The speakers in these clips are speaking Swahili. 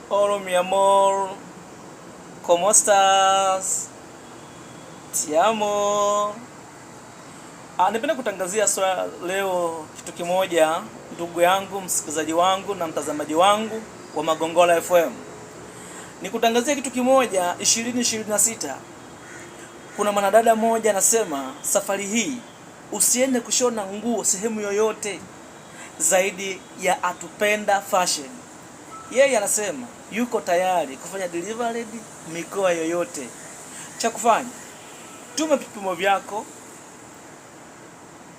Hola mi amor, ¿cómo estás? Te amo. Nipenda kutangazia leo kitu kimoja, ndugu yangu, msikilizaji wangu na mtazamaji wangu wa Magongola FM. Nikutangazia kitu kimoja, 2026. Kuna mwanadada mmoja anasema safari hii usiende kushona nguo sehemu yoyote zaidi ya Atupenda Fashion. Yeye anasema yuko tayari kufanya delivery mikoa yoyote. Cha kufanya, tuma vipimo vyako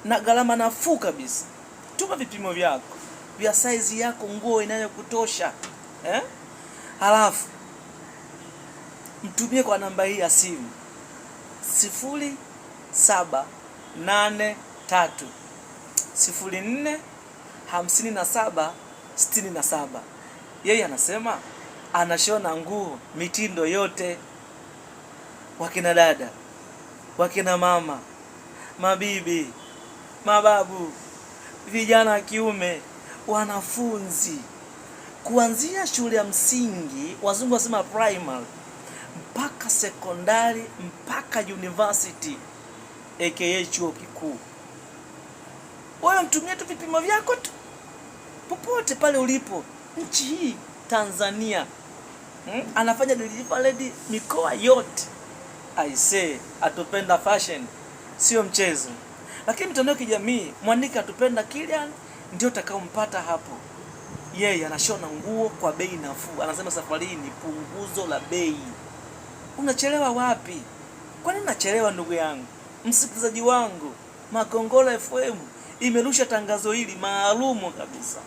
na gharama nafuu kabisa. Tuma vipimo vyako vya size yako, nguo inayokutosha halafu mtumie kwa namba hii ya simu 0783045767. Yeye anasema anashona nguo mitindo yote, wakina dada, wakina mama, mabibi, mababu, vijana wa kiume, wanafunzi, kuanzia shule ya msingi, wazungu wasema primary, mpaka sekondari, mpaka university aka chuo kikuu. Wewe mtumie tu vipimo vyako tu popote pale ulipo nchi hii Tanzania. Anafanya delivery mikoa yote. I say Atupenda Fashion sio mchezo. Lakini mtandao kijamii mwandika Atupenda Kilian ndio utakaompata hapo. Yeye anashona nguo kwa bei nafuu. Anasema safari hii ni punguzo la bei. Unachelewa wapi? Kwa nini unachelewa ndugu yangu? Msikilizaji wangu, Magongola FM imerusha tangazo hili maalumu kabisa.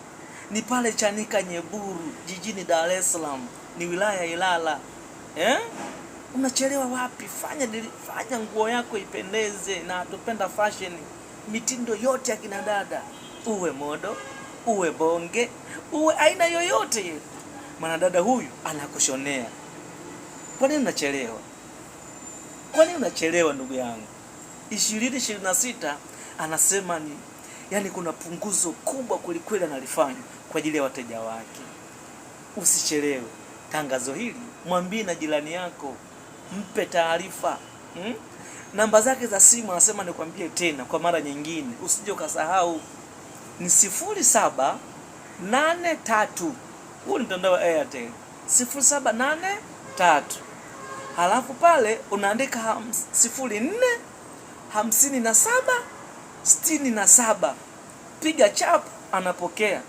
Ni pale Chanika Nyeburu, jijini Dar es Salaam, ni wilaya Ilala. Unachelewa wapi? Fanya nguo yako ipendeze na Atupenda Fashion. Mitindo yote ya kina dada, uwe modo, uwe bonge, uwe aina yoyote, mwanadada huyu anakushonea. Kwa nini unachelewa? Kwa nini unachelewa ndugu yangu? 2026 anasema yani kuna punguzo kubwa kulikweli analifanya kwa ajili ya wateja wake. Usichelewe. Tangazo hili mwambie na jirani yako, mpe taarifa. Namba zake za simu anasema nikwambie tena kwa mara nyingine, usije ukasahau. Ni 0783. Huu ni mtandao wa Airtel. 0783. Halafu pale unaandika 045767. Piga chap, anapokea.